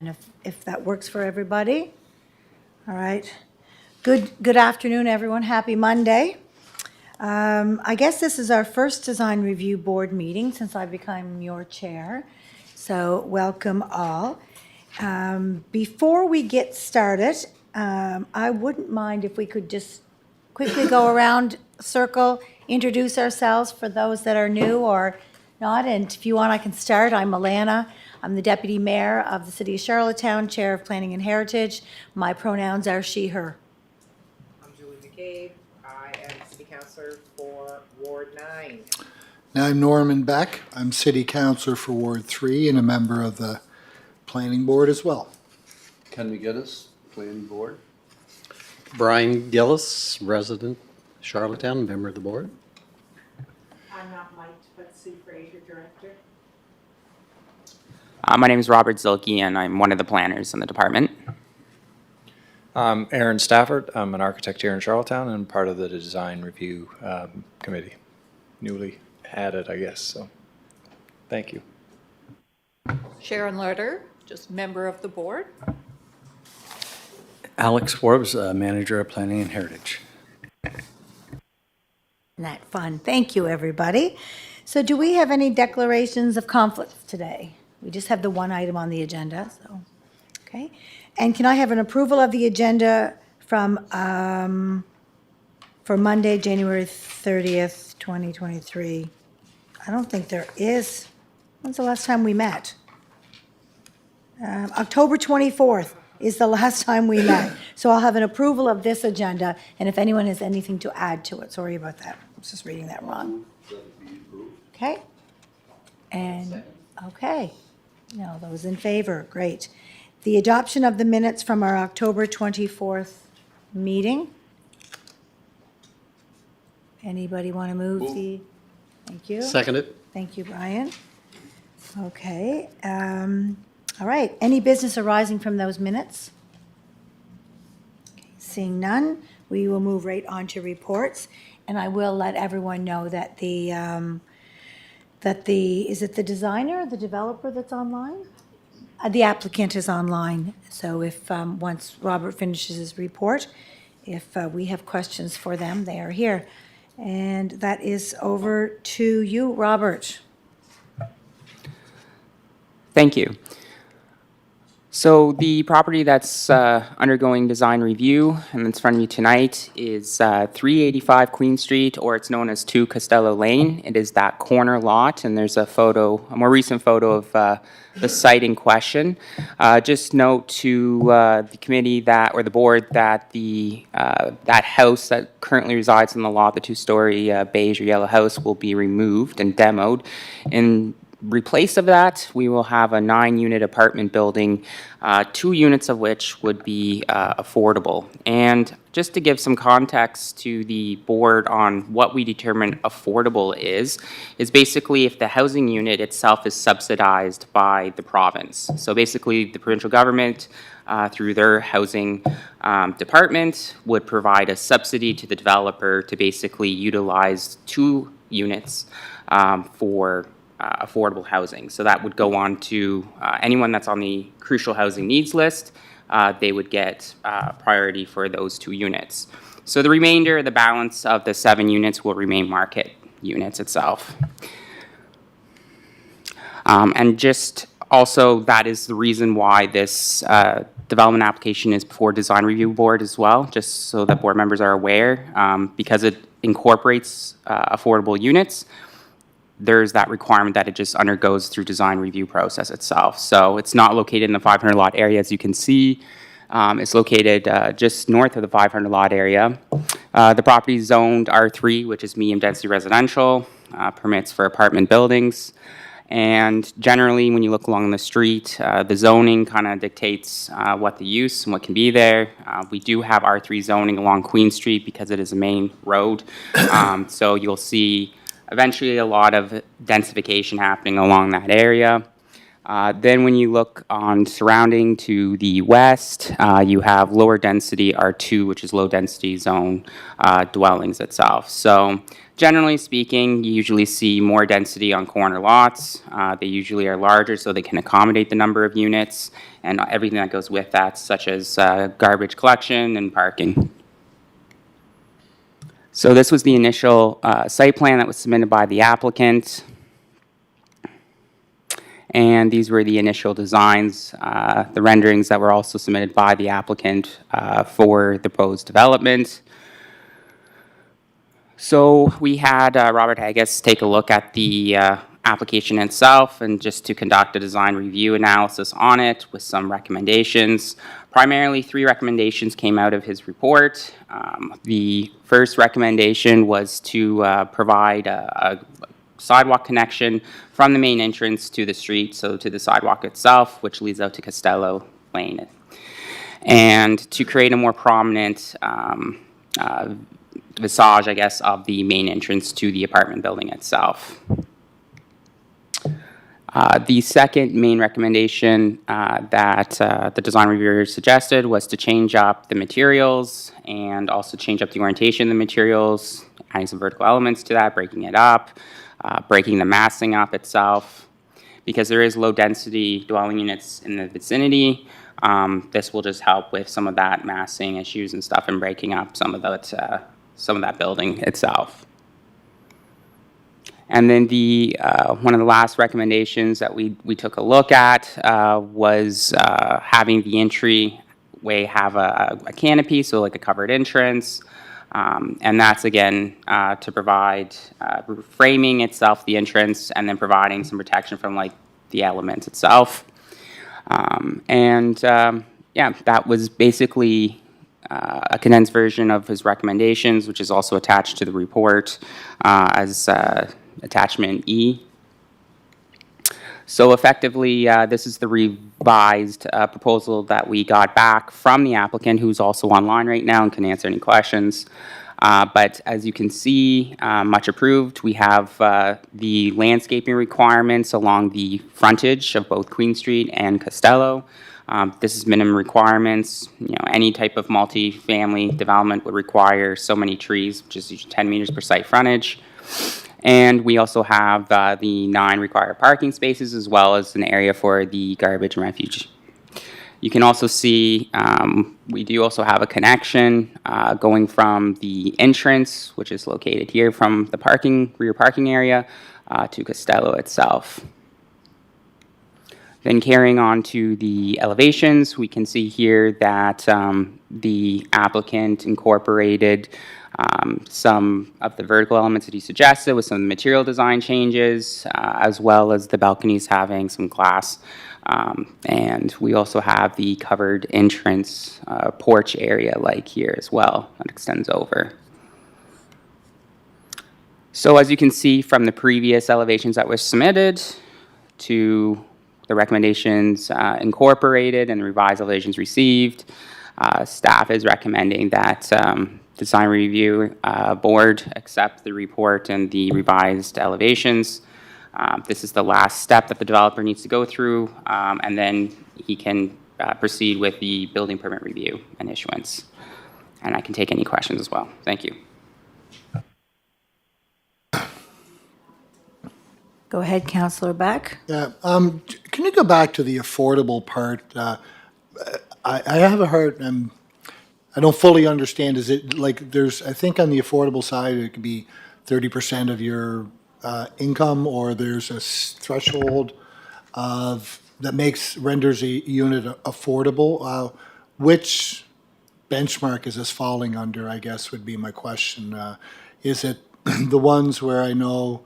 And if that works for everybody. All right. Good afternoon, everyone. Happy Monday. I guess this is our first design review board meeting since I've become your chair. So welcome all. Before we get started, I wouldn't mind if we could just quickly go around, circle, introduce ourselves for those that are new or not. And if you want, I can start. I'm Alana. I'm the Deputy Mayor of the City of Charlottetown, Chair of Planning and Heritage. My pronouns are she, her. I'm Julie McCabe. I am City Councilor for Ward 9. Now I'm Norman Beck. I'm City Councilor for Ward 3 and a member of the Planning Board as well. Ken McGinnis, Planning Board. Brian Gillis, resident, Charlottetown, member of the board. I'm not Mike, but Sue Fraser, Director. My name is Robert Zilke, and I'm one of the planners in the department. I'm Aaron Stafford. I'm an architect here in Charlottetown and part of the design review committee. Newly added, I guess, so thank you. Sharon Larder, just member of the board. Alex Forbes, manager of planning and heritage. Isn't that fun? Thank you, everybody. So do we have any declarations of conflicts today? We just have the one item on the agenda, so, okay. And can I have an approval of the agenda from, for Monday, January 30th, 2023? I don't think there is. When's the last time we met? October 24th is the last time we met. So I'll have an approval of this agenda, and if anyone has anything to add to it, sorry about that. I was just reading that wrong. Okay? And, okay. No, those in favor, great. The adoption of the minutes from our October 24th meeting. Anybody want to move the? Thank you. Seconded. Thank you, Brian. Okay, all right, any business arising from those minutes? Okay, seeing none, we will move right on to reports, and I will let everyone know that is it the designer, the developer that's online? The applicant is online, so if, once Robert finishes his report, if we have questions for them, they are here. And that is over to you, Robert. Thank you. So the property that's undergoing design review and that's in front of you tonight is 385 Queen Street, or it's known as 2 Costello Lane. It is that corner lot, and there's a more recent photo of the site in question. Just note to the committee or the board that that house that currently resides in the lot, the 2-story beige or yellow house, will be removed and demoed. In replace of that, we will have a 9-unit apartment building, 2 units of which would be affordable. And just to give some context to the board on what we determine affordable is basically if the housing unit itself is subsidized by the province. So basically the provincial government, through their housing department, would provide a subsidy to the developer to basically utilize 2 units for affordable housing. So that would go on to anyone that's on the crucial housing needs list. They would get priority for those 2 units. So the remainder, the balance of the 7 units, will remain market units itself. And just also, that is the reason why this development application is before Design Review Board as well, just so that board members are aware, because it incorporates affordable units. There's that requirement that it just undergoes through design review process itself. So it's not located in the 500 lot area, as you can see. It's located just north of the 500 lot area. The property is zoned R3, which is medium density residential, permits for apartment buildings. And generally, when you look along the street, the zoning kind of dictates what the use and what can be there. We do have R3 zoning along Queen Street because it is a main road. So you'll see eventually a lot of densification happening along that area. Then when you look on surrounding to the west, you have lower density R2, which is low density zone dwellings itself. So generally speaking, you usually see more density on corner lots. They usually are larger so they can accommodate the number of units and everything that goes with that, such as garbage collection and parking. So this was the initial site plan that was submitted by the applicant. And these were the initial designs, the renderings that were also submitted by the applicant for the proposed development. So we had Robert Haggis take a look at the application itself and just to conduct a design review analysis on it with some recommendations. Primarily, 3 recommendations came out of his report. The first recommendation was to provide a sidewalk connection from the main entrance to the street, so to the sidewalk itself, which leads out to Costello Lane. And to create a more prominent visage, I guess, of the main entrance to the apartment building itself. The second main recommendation that the design reviewer suggested was to change up the materials and also change up the orientation of the materials, adding some vertical elements to that, breaking it up, breaking the massing up itself. Because there is low density dwelling units in the vicinity, this will just help with some of that massing issues and stuff and breaking up some of that building itself. And then the one of the last recommendations that we took a look at was having the entryway have a canopy, so like a covered entrance. And that's again to provide framing itself, the entrance, and then providing some protection from like the elements itself. Yeah, that was basically a condensed version of his recommendations, which is also attached to the report as attachment E. So effectively, this is the revised proposal that we got back from the applicant, who's also online right now and can answer any questions. But as you can see, much approved. We have the landscaping requirements along the frontage of both Queen Street and Costello. This is minimum requirements. You know, any type of multi-family development would require so many trees, which is 10 meters per site frontage. And we also have the 9 required parking spaces as well as an area for the garbage and refuge. You can also see we do also have a connection going from the entrance, which is located here from the rear parking area, to Costello itself. Then carrying on to the elevations, we can see here that the applicant incorporated some of the vertical elements that he suggested with some material design changes, as well as the balconies having some glass. And we also have the covered entrance porch area like here as well that extends over. So as you can see from the previous elevations that were submitted to the recommendations incorporated and the revised elevations received, staff is recommending that design review board accept the report and the revised elevations. This is the last step that the developer needs to go through, and then he can proceed with the building permit review and issuance. And I can take any questions as well. Thank you. Go ahead, Councillor Beck. Yeah, can you go back to the affordable part? I have a hard, I don't fully understand, is it like I think on the affordable side, it could be 30% of your income, or there's a threshold that renders a unit affordable. Which benchmark is this falling under, I guess, would be my question. Is it the ones where I know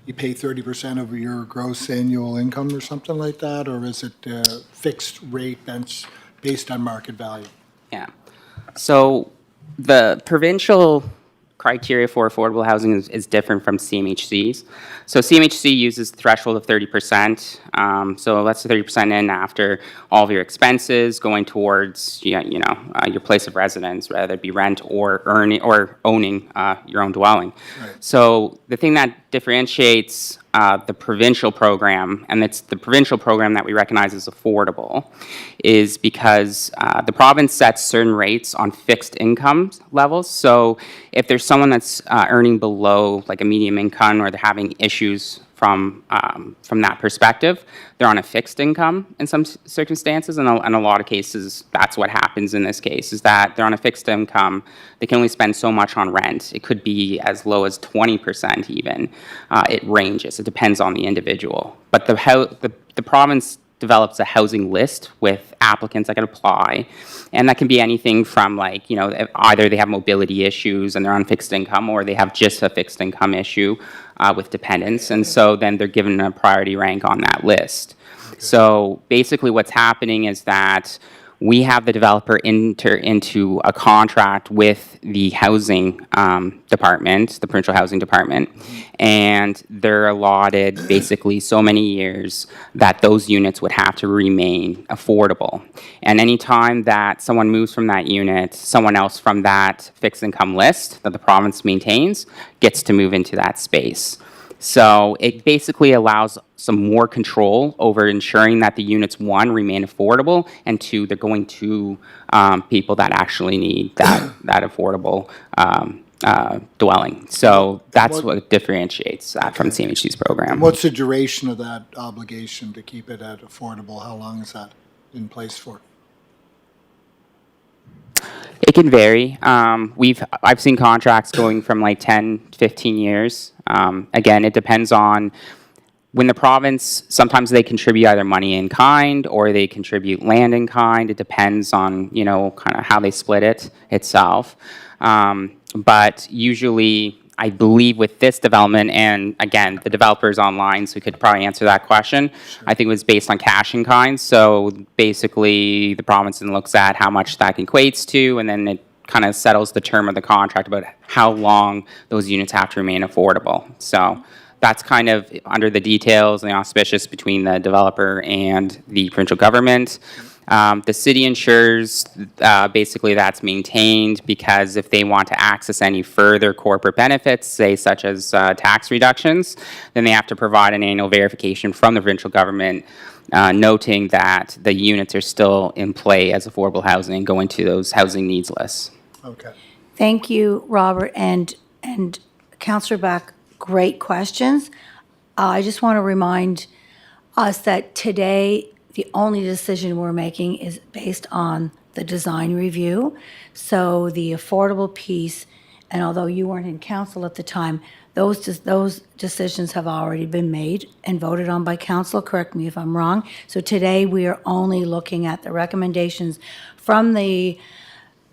you pay 30% of your gross annual income or something like that, or is it a fixed rate based on market value? Yeah. So the provincial criteria for affordable housing is different from CMHC's. So CMHC uses the threshold of 30%. So that's the 30% in after all of your expenses going towards your place of residence, whether it be rent or owning your own dwelling. Right. So the thing that differentiates the provincial program, and it's the provincial program that we recognize as affordable, is because the province sets certain rates on fixed income levels. So if there's someone that's earning below like a medium income, or they're having issues from that perspective, they're on a fixed income in some circumstances, and in a lot of cases, that's what happens in this case, is that they're on a fixed income. They can only spend so much on rent. It could be as low as 20% even. It ranges. It depends on the individual. But the province develops a housing list with applicants that can apply, and that can be anything from, like, you know, either they have mobility issues and they're on fixed income, or they have just a fixed income issue with dependents, and so then they're given a priority rank on that list. So basically what's happening is that we have the developer enter into a contract with the housing department, the provincial housing department, and they're allotted basically so many years that those units would have to remain affordable. And any time that someone moves from that unit, someone else from that fixed income list that the province maintains gets to move into that space. So it basically allows some more control over ensuring that the units, one, remain affordable, and two, they're going to people that actually need that affordable dwelling. So that's what differentiates that from CMHC's program. What's the duration of that obligation to keep it at affordable? How long is that in place for? It can vary. I've seen contracts going from like 10, 15 years. Again, it depends on when the province, sometimes they contribute either money in kind or they contribute land in kind. It depends on, you know, kind of how they split it itself. But usually, I believe with this development, and again, the developer's online, so we could probably answer that question. Sure. I think it was based on cash in kind. So basically, the province then looks at how much that equates to, and then it kind of settles the term of the contract about how long those units have to remain affordable. So that's kind of under the details and the auspicious between the developer and the provincial government. The city ensures basically that's maintained, because if they want to access any further corporate benefits, say such as tax reductions, then they have to provide an annual verification from the provincial government noting that the units are still in play as affordable housing and go into those housing needs lists. Okay. Thank you, Robert, and Councillor Beck, great questions. I just want to remind us that today, the only decision we're making is based on the design review. So the affordable piece, and although you weren't in council at the time, those decisions have already been made and voted on by council. Correct me if I'm wrong. So today, we are only looking at the recommendations from the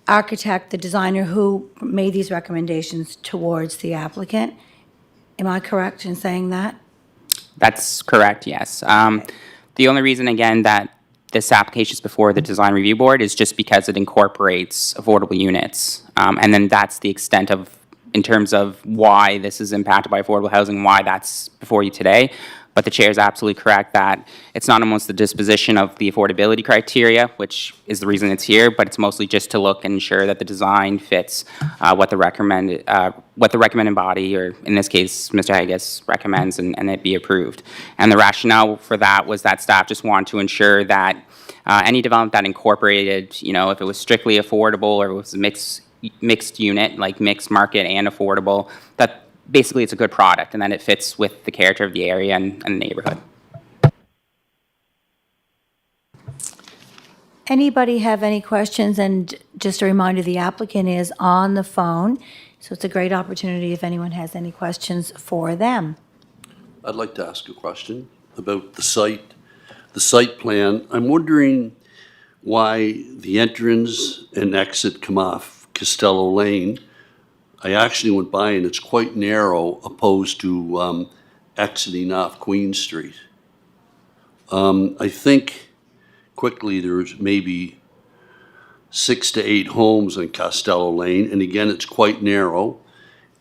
architect, the designer who made these recommendations towards the applicant. Am I correct in saying that? That's correct, yes. The only reason, again, that this application is before the design review board is just because it incorporates affordable units. And then that's the extent of, in terms of why this is impacted by affordable housing, why that's before you today. But the chair is absolutely correct that it's not almost the disposition of the affordability criteria, which is the reason it's here, but it's mostly just to look and ensure that the design fits what the recommended body, or in this case, Mr. Haggis, recommends, and it be approved. And the rationale for that was that staff just wanted to ensure that any development that incorporated, you know, if it was strictly affordable or it was a mixed unit, like mixed market and affordable, that basically it's a good product, and then it fits with the character of the area and the neighborhood. Anybody have any questions? And just a reminder, the applicant is on the phone, so it's a great opportunity if anyone has any questions for them. I'd like to ask a question about the site plan. I'm wondering why the entrance and exit come off Costello Lane. I actually went by and it's quite narrow opposed to exiting off Queen Street. I think quickly there's maybe 6 to 8 homes on Costello Lane, and again, it's quite narrow.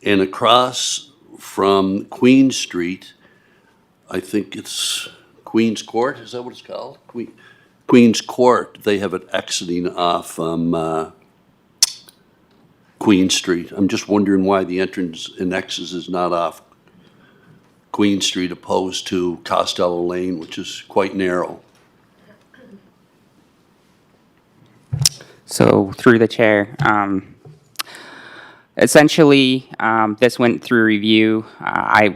And across from Queen Street, I think it's Queen's Court, is that what it's called? Queen's Court, they have it exiting off Queen Street. I'm just wondering why the entrance and exit is not off Queen Street opposed to Costello Lane, which is quite narrow? So through the chair, essentially, this went through review.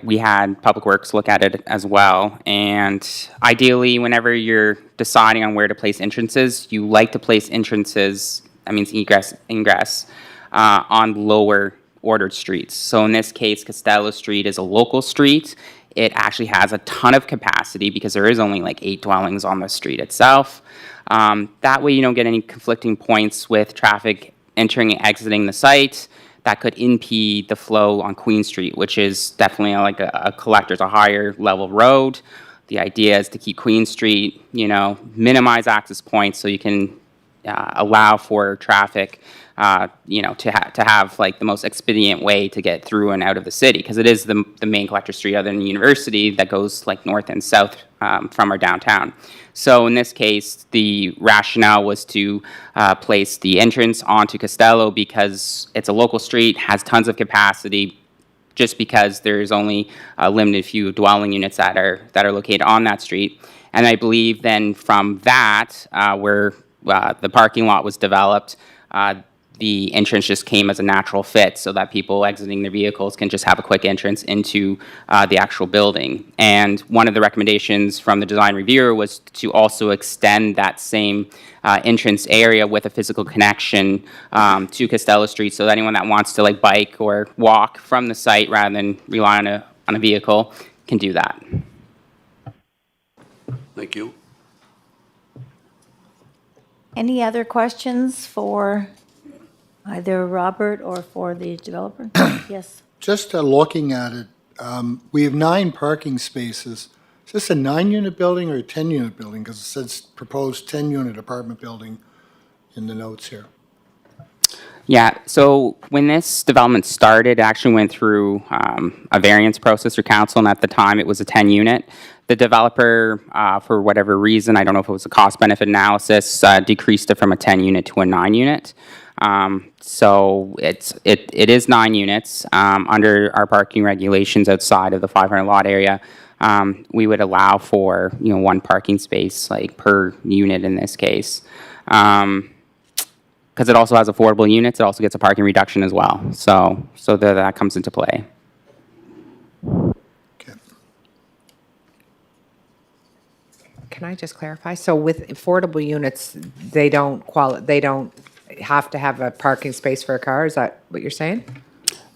We had Public Works look at it as well. And ideally, whenever you're deciding on where to place entrances, you like to place entrances, that means ingress, on lower ordered streets. So in this case, Costello Street is a local street. It actually has a ton of capacity because there is only like 8 dwellings on the street itself. That way you don't get any conflicting points with traffic entering and exiting the site that could impede the flow on Queen Street, which is definitely like a collector's, a higher level road. The idea is to keep Queen Street, minimize access points so you can allow for traffic, to have like the most expedient way to get through and out of the city, because it is the main collector street other than the university that goes like north and south from our downtown. So in this case, the rationale was to place the entrance onto Costello because it's a local street, has tons of capacity, just because there's only a limited few dwelling units that are located on that street. And I believe then from that, where the parking lot was developed, the entrance just came as a natural fit so that people exiting their vehicles can just have a quick entrance into the actual building. And one of the recommendations from the design reviewer was to also extend that same entrance area with a physical connection to Costello Street, so that anyone that wants to like bike or walk from the site rather than rely on a vehicle can do that. Thank you. Any other questions for either Robert or for the developer? Yes. Just looking at it, we have 9 parking spaces. Is this a 9-unit building or a 10-unit building? Because it says proposed 10-unit apartment building in the notes here. Yeah, so when this development started, it actually went through a variance process through council, and at the time it was a 10-unit. The developer, for whatever reason, I don't know if it was a cost-benefit analysis, decreased it from a 10-unit to a 9-unit. So it is 9 units. Under our parking regulations outside of the 500 lot area, we would allow for 1 parking space like per unit in this case. Because it also has affordable units, it also gets a parking reduction as well. So that comes into play. Okay. Can I just clarify? So with affordable units, they don't have to have a parking space for a car? Is that what you're saying?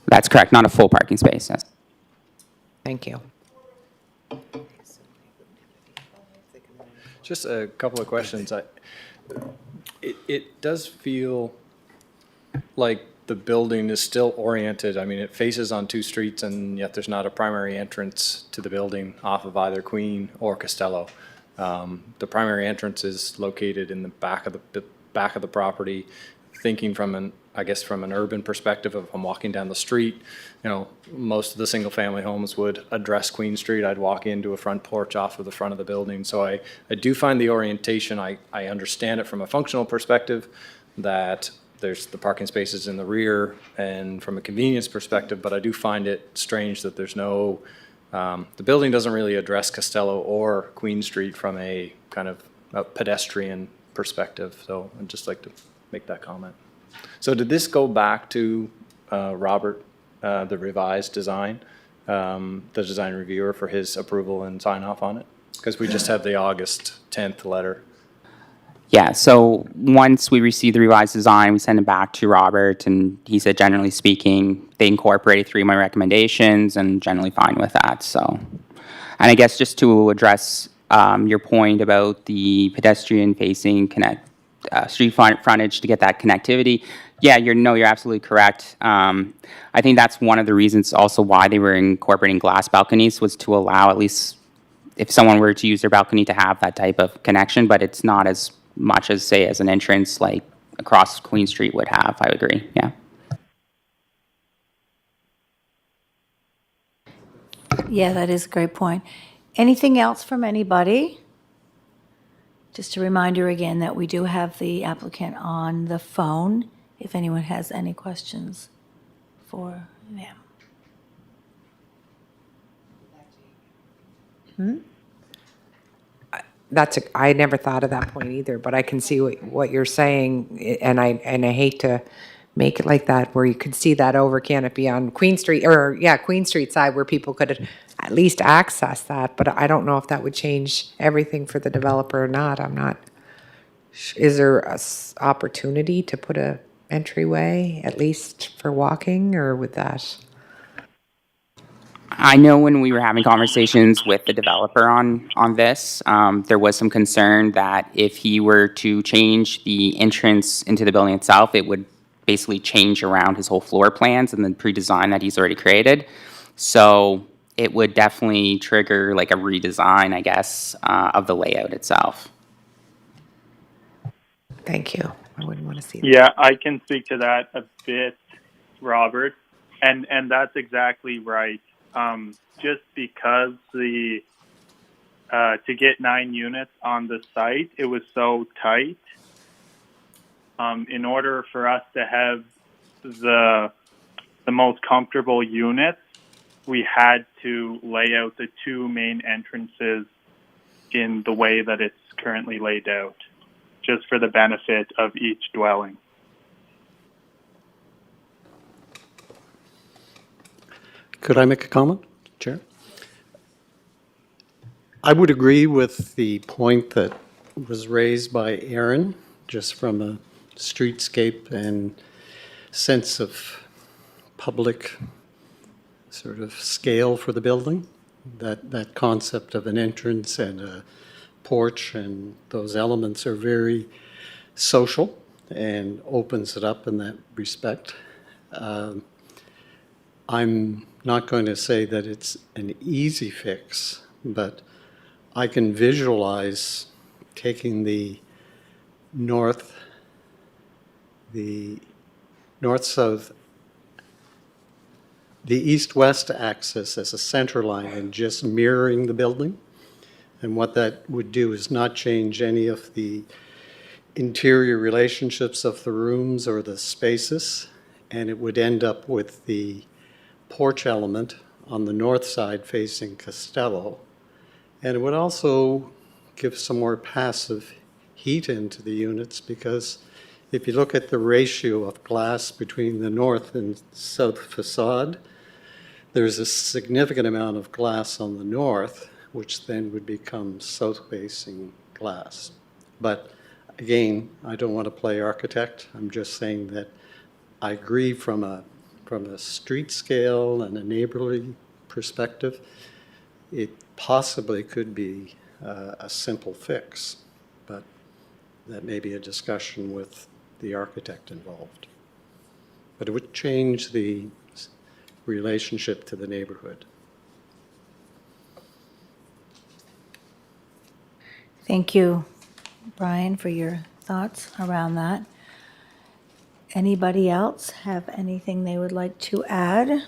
That's correct, not a full parking space, yes. Thank you. Just a couple of questions. It does feel like the building is still oriented. I mean, it faces on 2 streets, and yet there's not a primary entrance to the building off of either Queen or Costello. The primary entrance is located in the back of the property. Thinking from an urban perspective, if I'm walking down the street, most of the single family homes would address Queen Street. I'd walk into a front porch off of the front of the building. So I do find the orientation, I understand it from a functional perspective, that there's the parking spaces in the rear and from a convenience perspective, but I do find it strange that there's no, the building doesn't really address Costello or Queen Street from a kind of a pedestrian perspective. So I'd just like to make that comment. So did this go back to Robert, the revised design, the design reviewer, for his approval and sign off on it? Because we just have the August 10th letter. Yeah, so once we received the revised design, we sent it back to Robert, and he said, generally speaking, they incorporated 3 of my recommendations and generally fine with that. So, and I guess just to address your point about the pedestrian-facing street frontage to get that connectivity. Yeah, you're absolutely correct. I think that's one of the reasons also why they were incorporating glass balconies, was to allow at least if someone were to use their balcony to have that type of connection, but it's not as much as, say, as an entrance like across Queen Street would have. I would agree, yeah. Yeah, that is a great point. Anything else from anybody? Just a reminder again that we do have the applicant on the phone, if anyone has any questions for them. I never thought of that point either, but I can see what you're saying, and I hate to make it like that, where you could see that over canopy on Queen Street, Queen Street side, where people could at least access that, but I don't know if that would change everything for the developer or not. I'm not, is there a opportunity to put a entryway, at least for walking, or with that? I know when we were having conversations with the developer on this, there was some concern that if he were to change the entrance into the building itself, it would basically change around his whole floor plans and the pre-design that he's already created. So it would definitely trigger like a redesign, I guess, of the layout itself. Thank you. I wouldn't want to see that. Yeah, I can speak to that a bit, Robert, and that's exactly right. Just because to get 9 units on the site, it was so tight. In order for us to have the most comfortable units, we had to lay out the 2 main entrances in the way that it's currently laid out, just for the benefit of each dwelling. Could I make a comment, Chair? I would agree with the point that was raised by Aaron, just from a streetscape and sense of public sort of scale for the building. That concept of an entrance and a porch and those elements are very social and opens it up in that respect. I'm not going to say that it's an easy fix, but I can visualize taking the north-south, the east-west axis as a center line and just mirroring the building. And what that would do is not change any of the interior relationships of the rooms or the spaces, and it would end up with the porch element on the north side facing Costello. And it would also give some more passive heat into the units, because if you look at the ratio of glass between the north and south facade, there's a significant amount of glass on the north, which then would become south-facing glass. But again, I don't want to play architect. I'm just saying that I agree from a street scale and a neighborly perspective, it possibly could be a simple fix, but that may be a discussion with the architect involved. But it would change the relationship to the neighborhood. Thank you, Brian, for your thoughts around that. Anybody else have anything they would like to add?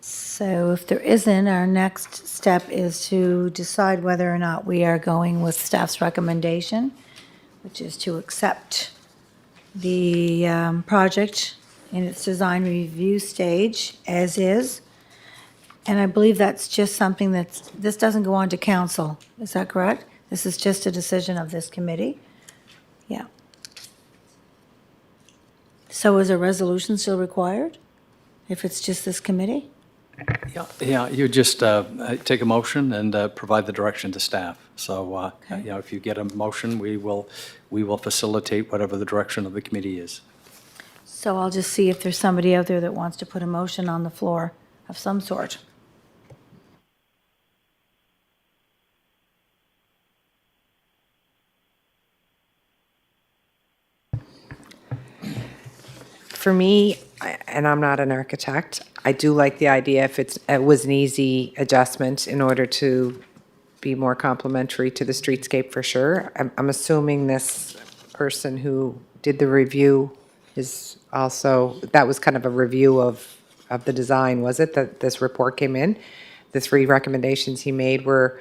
So if there isn't, our next step is to decide whether or not we are going with staff's recommendation, which is to accept the project in its design review stage as is. And I believe that's just something this doesn't go on to council. Is that correct? This is just a decision of this committee? Yeah. So is a resolution still required if it's just this committee? Yeah, you just take a motion and provide the direction to staff. So, if you get a motion, we will facilitate whatever the direction of the committee is. So I'll just see if there's somebody out there that wants to put a motion on the floor of some sort. For me, and I'm not an architect, I do like the idea if it was an easy adjustment in order to be more complementary to the streetscape for sure. I'm assuming this person who did the review is also, that was kind of a review of the design, was it, that this report came in? The 3 recommendations he made were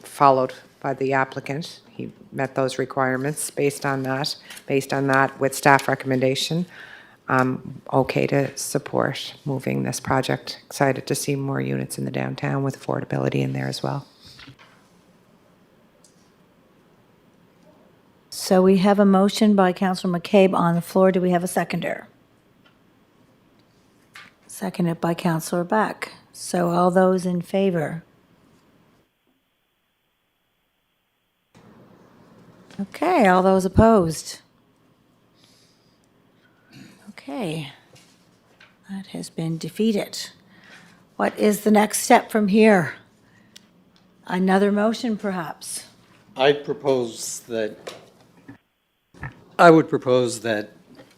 followed by the applicant. He met those requirements based on that with staff recommendation. I'm okay to support moving this project. Excited to see more units in the downtown with affordability in there as well. So we have a motion by Councillor McCabe on the floor. Do we have a seconder? Seconded by Councillor Beck. So all those in favor? Okay, all those opposed? Okay, that has been defeated. What is the next step from here? Another motion, perhaps? I would propose that,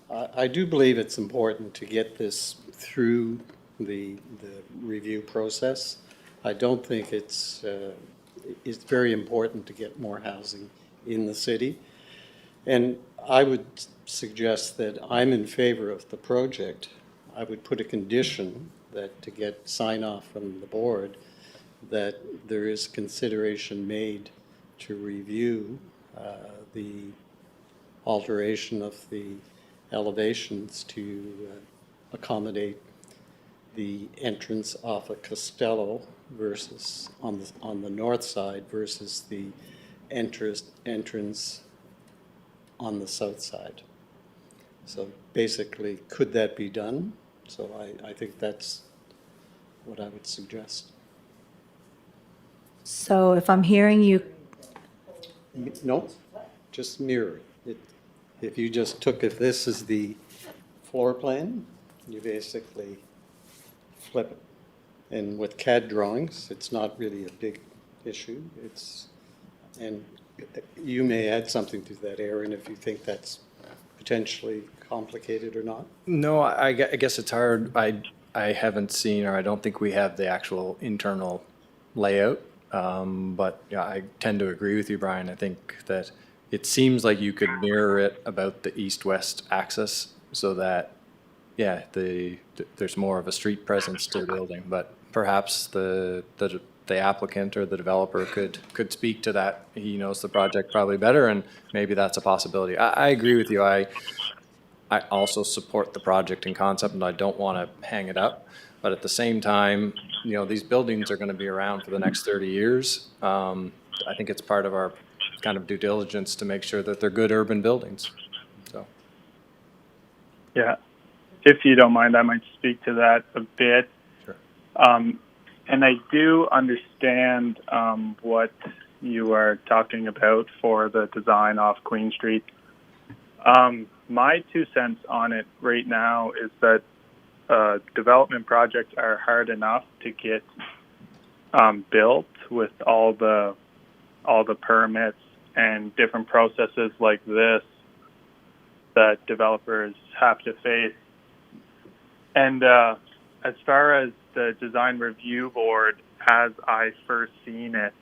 I do believe it's important to get this through the review process. I don't think it's very important to get more housing in the city. And I would suggest that I'm in favor of the project. I would put a condition that to get sign off from the board, that there is consideration made to review the alteration of the elevations to accommodate the entrance off of Costello versus on the north side versus the entrance on the south side. So basically, could that be done? So I think that's what I would suggest. So if I'm hearing you, No, just mirror it. If you just took, if this is the floor plan, you basically flip it. And with CAD drawings, it's not really a big issue. And you may add something to that, Aaron, if you think that's potentially complicated or not. No, I guess it's hard. I haven't seen, or I don't think we have the actual internal layout. But yeah, I tend to agree with you, Brian. I think that it seems like you could mirror it about the east-west axis so that, yeah, there's more of a street presence to the building. But perhaps the applicant or the developer could speak to that. He knows the project probably better, and maybe that's a possibility. I agree with you. I also support the project in concept, and I don't want to hang it up. But at the same time, you know, these buildings are going to be around for the next 30 years. I think it's part of our kind of due diligence to make sure that they're good urban buildings. So, Yeah, if you don't mind, I might speak to that a bit. Sure. And I do understand what you are talking about for the design off Queen Street. My 2 cents on it right now is that development projects are hard enough to get built with all the permits and different processes like this that developers have to face. And as far as the design review board, as I first seen it,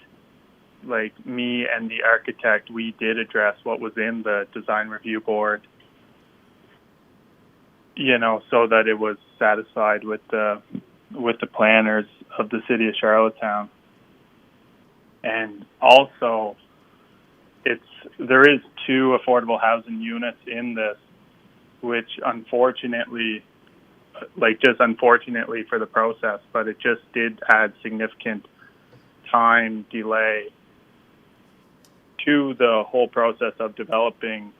like me and the architect, we did address what was in the design review board, you know, so that it was satisfied with the planners of the city of Charlottetown. And also, there is 2 affordable housing units in this, which unfortunately, just unfortunately for the process, but it just did add significant time delay to the whole process of developing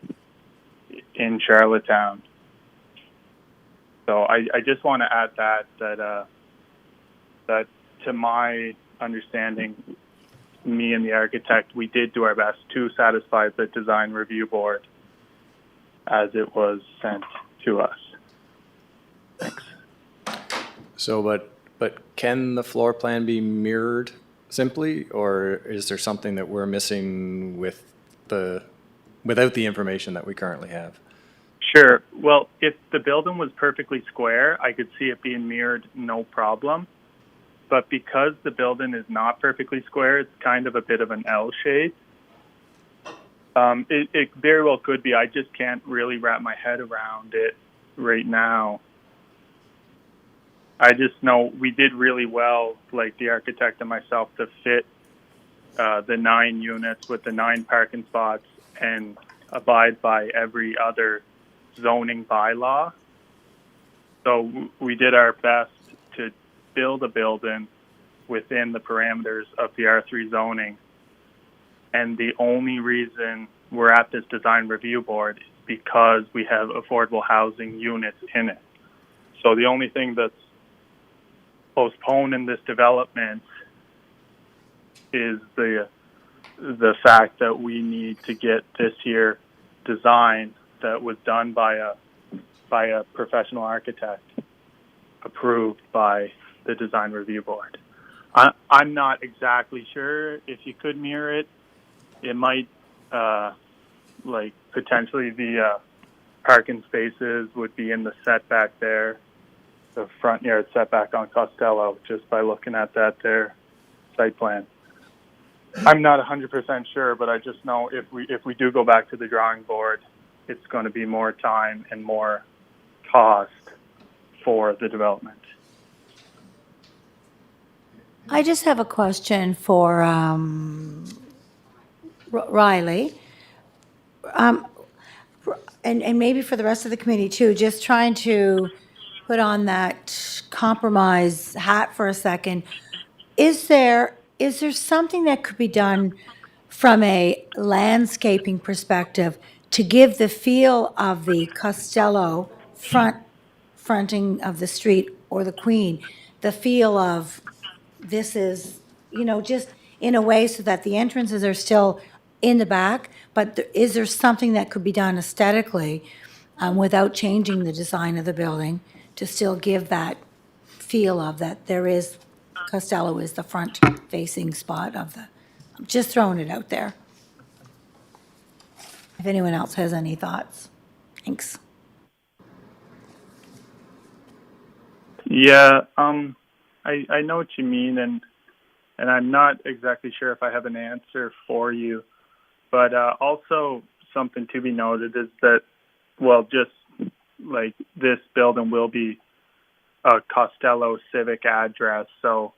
in Charlottetown. So I just want to add that to my understanding, me and the architect, we did do our best to satisfy the design review board as it was sent to us. Thanks. So, but can the floor plan be mirrored simply, or is there something that we're missing without the information that we currently have? Sure. Well, if the building was perfectly square, I could see it being mirrored, no problem. But because the building is not perfectly square, it's kind of a bit of an L shape. It very well could be. I just can't really wrap my head around it right now. I just know we did really well, like the architect and myself, to fit the 9 units with the 9 parking spots and abide by every other zoning bylaw we did our best to build a building within the parameters of the R3 zoning. And the only reason we're at this design review board is because we have affordable housing units in it. So the only thing that's postponed in this development is the fact that we need to get this year design that was done by a professional architect approved by the design review board. I'm not exactly sure if you could mirror it. It might, like potentially the parking spaces would be in the setback there, the front yard setback on Costello, just by looking at that there site plan. I'm not 100% sure, but I just know if we do go back to the drawing board, it's going to be more time and more cost for the development. I just have a question for Riley, and maybe for the rest of the committee too, just trying to put on that compromise hat for a second. Is there something that could be done from a landscaping perspective to give the feel of the Costello fronting of the street, or the Queen, the feel of this is, just in a way so that the entrances are still in the back, but is there something that could be done aesthetically without changing the design of the building to still give that feel of that there is, Costello is the front-facing spot of the, I'm just throwing it out there. If anyone else has any thoughts. Thanks. Yeah, I know what you mean, and I'm not exactly sure if I have an answer for you. But also something to be noted is that, well, just like this building will be a Costello civic address, so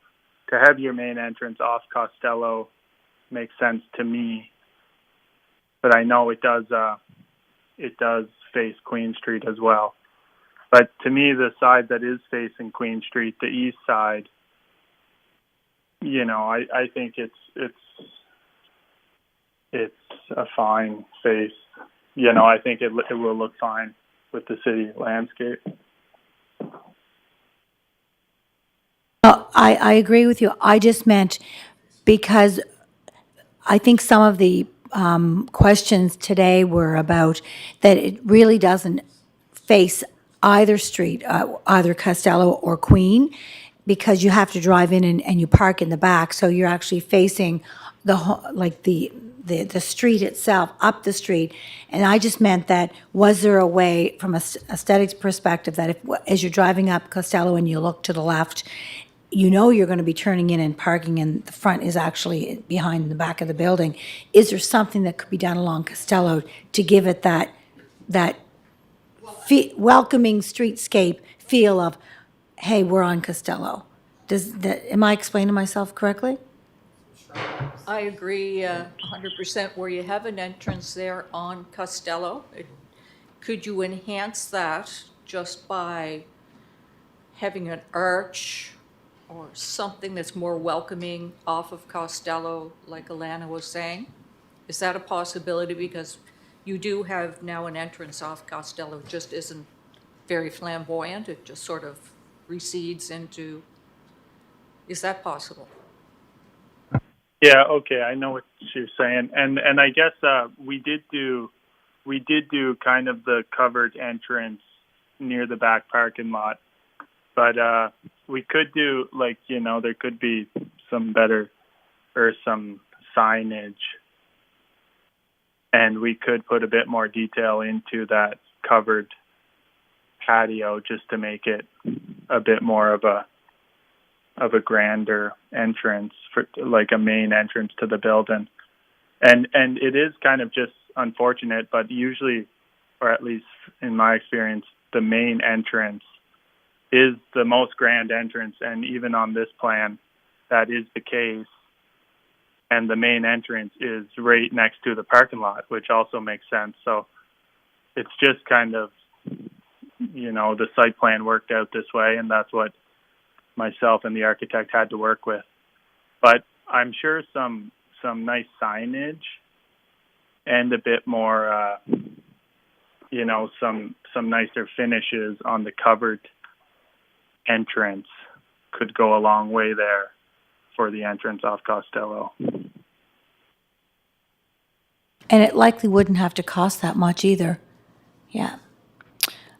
to have your main entrance off Costello makes sense to me. But I know it does face Queen Street as well. But to me, the side that is facing Queen Street, the east side, I think it's a fine face. I think it will look fine with the city landscape. I agree with you. I just meant because I think some of the questions today were about that it really doesn't face either street, either Costello or Queen, because you have to drive in and you park in the back, so you're actually facing the street itself, up the street. And I just meant that, was there a way, from a aesthetics perspective, that as you're driving up Costello and you look to the left, you're going to be turning in and parking, and the front is actually behind the back of the building. Is there something that could be done along Costello to give it that welcoming streetscape feel of, hey, we're on Costello? Am I explaining myself correctly? I agree 100%. Where you have an entrance there on Costello, could you enhance that just by having an arch or something that's more welcoming off of Costello, like Alana was saying? Is that a possibility? Because you do have now an entrance off Costello. It just isn't very flamboyant. It just sort of recedes into, is that possible? Yeah, okay, I know what you're saying, and I guess we did do kind of the covered entrance near the back parking lot, but we could do there could be some better or some signage, and we could put a bit more detail into that covered patio just to make it a bit more of a grander entrance, for like a main entrance to the building. And it is kind of just unfortunate, but usually, or at least in my experience, the main entrance is the most grand entrance, and even on this plan, that is the case. And the main entrance is right next to the parking lot, which also makes sense. So it's just kind of the site plan worked out this way, and that's what myself and the architect had to work with. But I'm sure some nice signage and a bit more, some nicer finishes on the covered entrance could go a long way there for the entrance off Costello. And it likely wouldn't have to cost that much either. Yeah.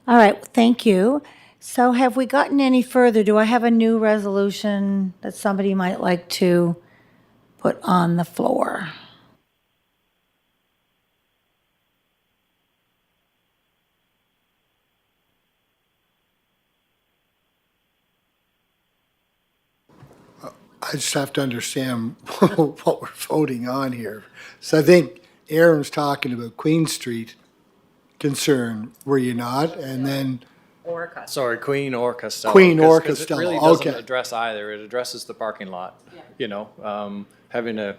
All right, thank you. So have we gotten any further? Do I have a new resolution that somebody might like to put on the floor? I just have to understand what we're voting on here. So I think Aaron's talking about Queen Street concern, were you not? And then, Sorry, Queen or Costello. Queen or 'cause Costello, It really doesn't okay. address either. It addresses the parking lot. Having a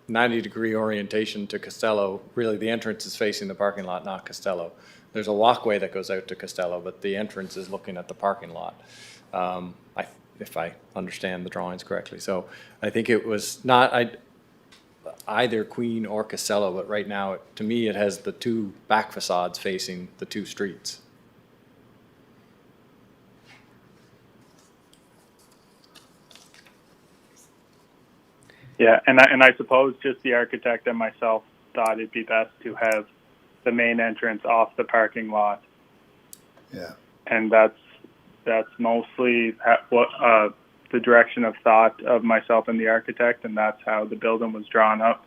90-degree orientation to Costello, really the entrance is facing the parking lot, not Costello. There's a walkway that goes out to Costello, but the entrance is looking at the parking lot. If I understand the drawings correctly. So I think it was not either Queen or Costello, but right now, to me, it has the two back facades facing the two streets. Yeah, and I suppose just the architect and myself thought it'd be best to have the main entrance off the parking lot, yeah. and that's mostly what the direction of thought of myself and the architect, and that's how the building was drawn up.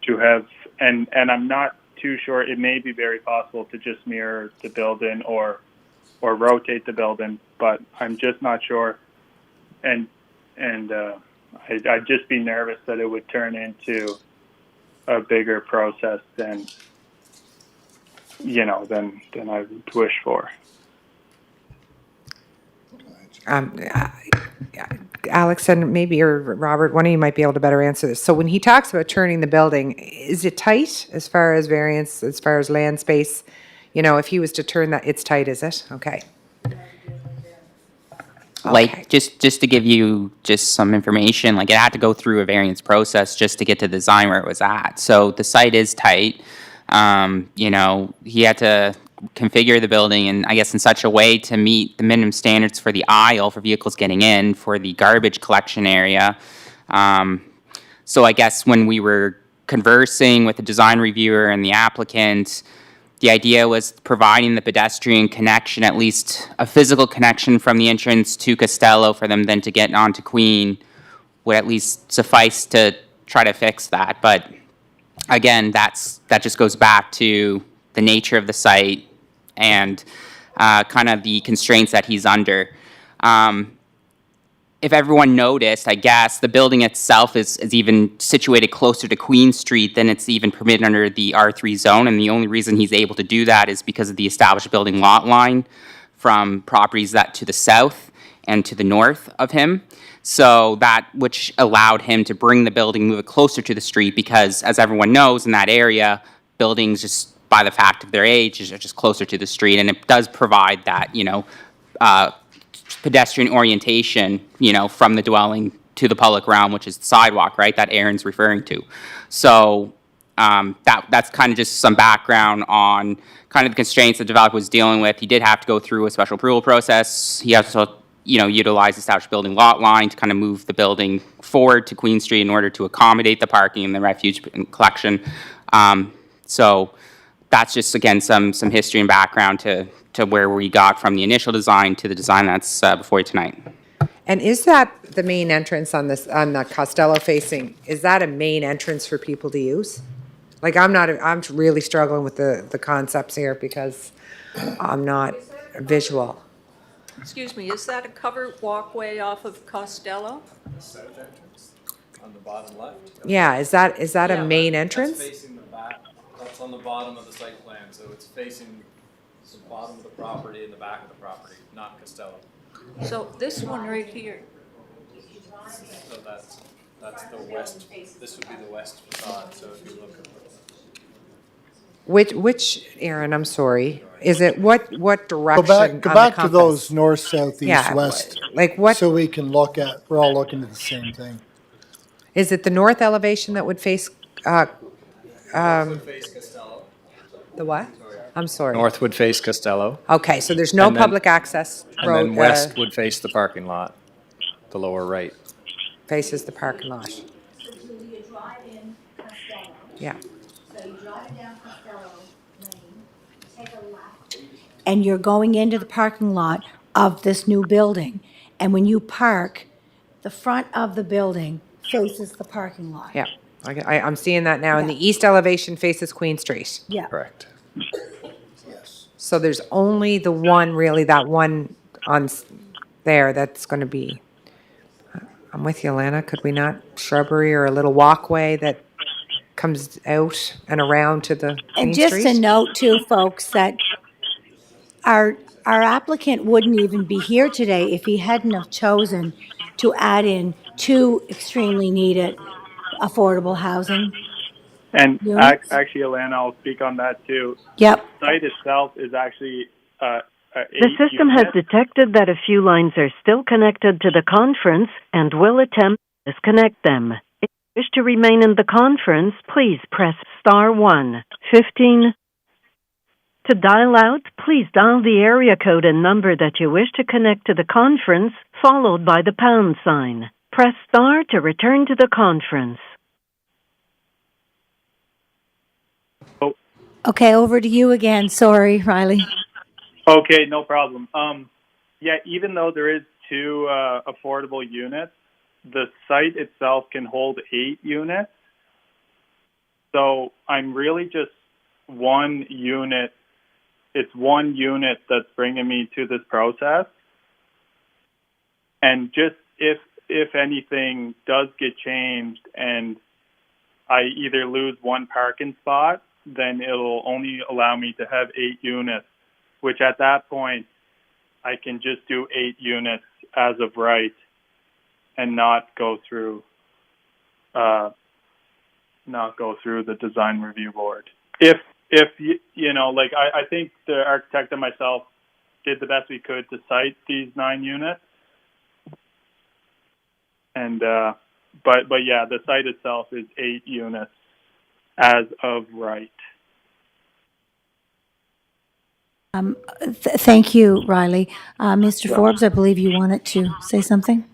To have, and I'm not too sure. It may be very possible to just mirror the building or rotate the building, but I'm just not sure. And I'd just be nervous that it would turn into a bigger process than I would wish for. Alex and maybe, or Robert, one of you might be able to better answer this. So when he talks about turning the building, is it tight as far as variance, as far as land space? If he was to turn that, it's tight, is it? Okay. Like, just to give you just some information, like it had to go through a variance process just to get to the design where it was at. So the site is tight. He had to configure the building and I guess in such a way to meet the minimum standards for the aisle for vehicles getting in, for the garbage collection area. So I guess when we were conversing with the design reviewer and the applicant, the idea was providing the pedestrian connection, at least a physical connection from the entrance to Costello for them then to get onto Queen would at least suffice to try to fix that. But again, that just goes back to the nature of the site and kind of the constraints that he's under. If everyone noticed, I guess, the building itself is even situated closer to Queen Street than it's even permitted under the R3 zone, and the only reason he's able to do that is because of the established building lot line from properties that to the south and to the north of him. So that, which allowed him to bring the building, move it closer to the street, because as everyone knows in that area, buildings just by the fact of their age are just closer to the street, and it does provide that, pedestrian orientation, from the dwelling to the public realm, which is the sidewalk, right, that Aaron's referring to. So that's kind of just some background on kind of the constraints the developer was dealing with. He did have to go through a special approval process. He also, utilize the established building lot line to kind of move the building forward to Queen Street in order to accommodate the parking and the refuge collection. So that's just, again, some history and background to where we got from the initial design to the design that's before you tonight. And is that the main entrance on the Costello facing, is that a main entrance for people to use? Like, I'm really struggling with the concepts here because I'm not visual. Excuse me, is that a covered walkway off of Costello? South entrance on the bottom left. Yeah, is that Yeah. a main That's entrance? facing the back, that's on the bottom of the site plan, so it's facing the bottom of the property and the back of the property, not Costello. So this one right here, So that's the west, this would be the west facade, so if you look at Which, Aaron, I'm sorry, is it, what Go direction back, on go the back to compass? those north, south, Yeah, east, west. like what, So we can look at, we're all looking at the same thing. is it the north elevation that would face, the what? I'm sorry. North would face Costello, Okay, so there's no And then- public access and road, then west would face the parking lot, the lower right. faces the parking lot. So you drive in Costello, Yeah, so you drive down Costello Lane, take a left. And you're going into the parking lot of this new building. And when you park, the front of the building faces the parking lot. yeah. I'm seeing that now, and Yeah. the east elevation faces Queen Street. Yeah. Correct. So there's only the one, really, that one there that's going to be. I'm with you, Alana. Could we not shrubbery or a little walkway that comes out and around to the Queen And just Street? a note too, folks, that our applicant wouldn't even be here today if he hadn't have chosen to add in 2 extremely needed affordable housing. And Units? actually, Alana, I'll speak on that too. Yep. The site itself is actually The 8 system has units. detected that a few lines are still connected to the conference and will attempt to disconnect them. If you wish to remain in the conference, please press star 1. 15. To dial out, please dial the area code and number that you wish to connect to the conference, followed by the pound sign. Press star to return to the conference. Okay, over to you again. Sorry, Riley. Okay, no problem. Yeah, even though there is 2 affordable units, the site itself can hold 8 units. So I'm really just one unit. It's one unit that's bringing me to this process. And just if anything does get changed and I either lose one parking spot, then it'll only allow me to have 8 units, which at that point, I can just do 8 units as of right and not go through the design review board. If you know, like I think the architect and myself did the best we could to site these 9 units. And, but yeah, the site itself is 8 units as of right. Thank you, Riley. Mr. Forbes, I believe you wanted to say something?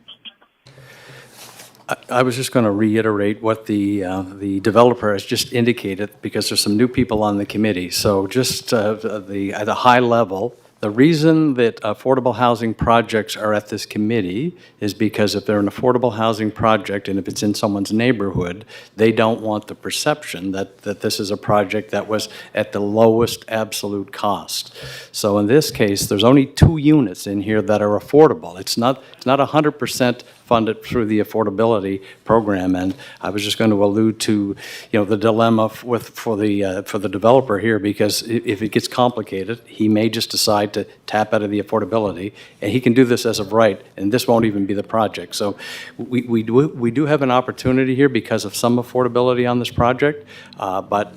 I was just going to reiterate what the developer has just indicated, because there's some new people on the committee. So just at a high level, the reason that affordable housing projects are at this committee is because if they're an affordable housing project and if it's in someone's neighborhood, they don't want the perception that this is a project that was at the lowest absolute cost. So in this case, there's only 2 units in here that are affordable. It's not 100% funded through the affordability program. And I was just going to allude to, the dilemma for the developer here, because if it gets complicated, he may just decide to tap out of the affordability, and he can do this as of right, and this won't even be the project. So we do have an opportunity here because of some affordability on this project, but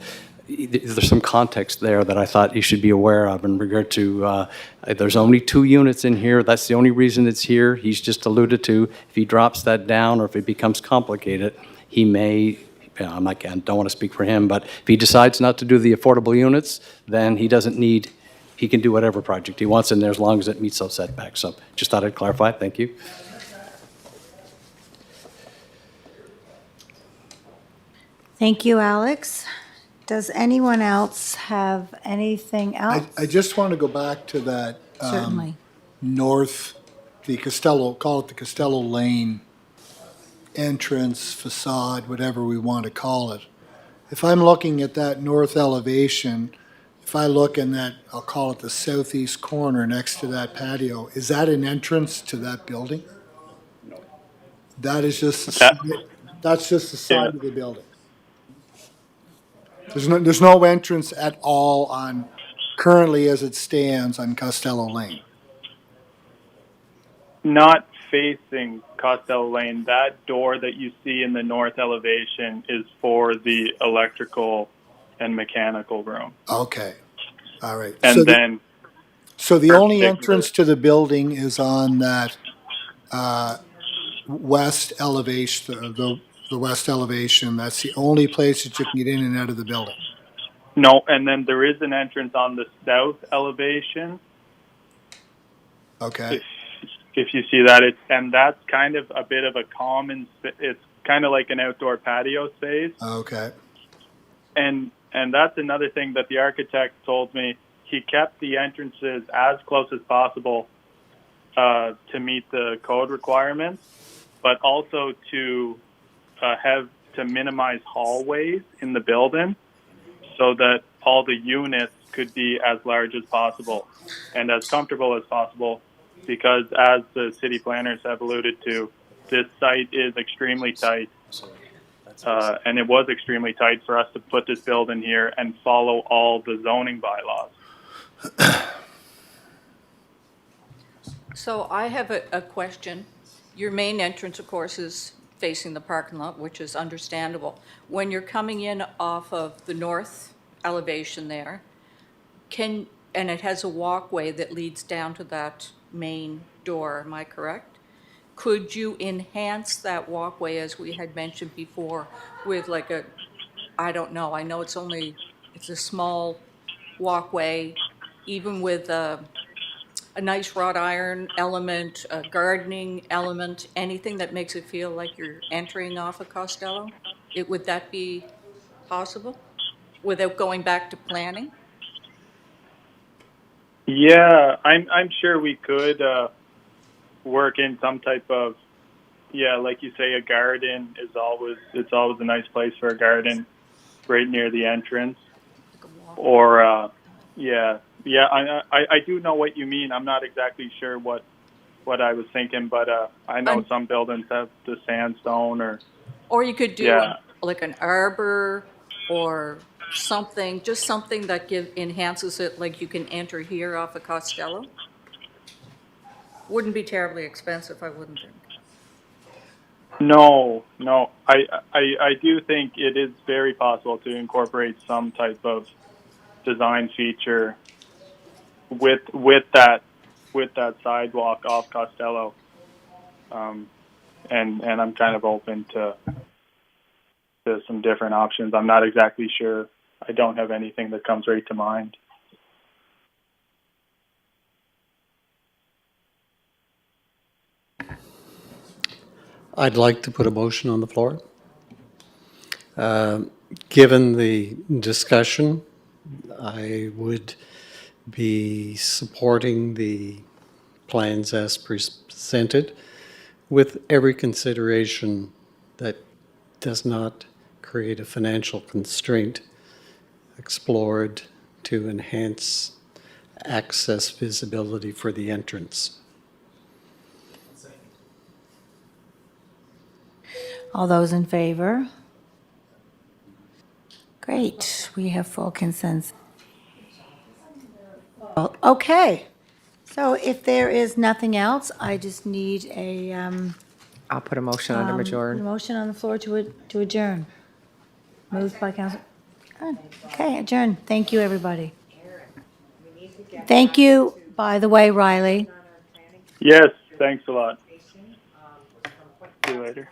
there's some context there that I thought you should be aware of in regard to, there's only 2 units in here. That's the only reason it's here. He's just alluded to, if he drops that down or if it becomes complicated, he may, I don't want to speak for him, but if he decides not to do the affordable units, then he can do whatever project he wants in there as long as it meets those setbacks. So just thought I'd clarify. Thank you. Thank you, Alex. Does anyone else have anything else? I just want to go back to that Certainly. north, the Costello, call it the Costello Lane entrance, facade, whatever we want to call it. If I'm looking at that north elevation, if I look in that, I'll call it the southeast corner next to that patio, is that an entrance to that building? No. That is just, that's just the side of the building. There's no entrance at all on, currently as it stands on Costello Lane. Not facing Costello Lane. That door that you see in the north elevation is for the electrical and mechanical room. Okay, all right. And So the- then So the only particular- entrance to the building is on that west elevation, the west elevation. That's the only place that you can get in and out of the building. no, and then there is an entrance on the south elevation. Okay, If you see that, and that's kind of a bit of a common. It's kind of like an outdoor patio space, okay, and that's another thing that the architect told me. He kept the entrances as close as possible to meet the code requirements, but also to minimize hallways in the building, so that all the units could be as large as possible and as comfortable as possible. Because as the city planners have alluded to, this site is extremely tight. And it was extremely tight for us to put this building here and follow all the zoning bylaws. So I have a question. Your main entrance, of course, is facing the parking lot, which is understandable. When you're coming in off of the north elevation there, and it has a walkway that leads down to that main door, am I correct? Could you enhance that walkway, as we had mentioned before, with like I don't know, I know it's a small walkway, even with a nice wrought iron element, a gardening element, anything that makes it feel like you're entering off of Costello? Would that be possible without going back to planning? Yeah, I'm sure we could work in some type of, like you say, a garden is always a nice place for a garden, right near the entrance. Or I do know what you mean. I'm not exactly sure what I was thinking, but I know some buildings have the sandstone Or you could do Yeah. like an arbor or something, just something that enhances it, like you can enter here off of Costello. Wouldn't be terribly expensive, I wouldn't think. No. I do think it is very possible to incorporate some type of design feature with that sidewalk off Costello, and I'm kind of open to some different options. I'm not exactly sure. I don't have anything that comes right to mind. I'd like to put a motion on the floor. Given the discussion, I would be supporting the plans as presented with every consideration that does not create a financial constraint explored to enhance access visibility for the entrance. All those in favor? Great, we have full consensus. Okay, so if there is nothing else, I just need a I'll put a motion under majority. motion on the floor to adjourn. Moved by Council. Okay, adjourn. Thank you, everybody. Thank you, by the way, Riley. Yes, thanks a lot. See you later.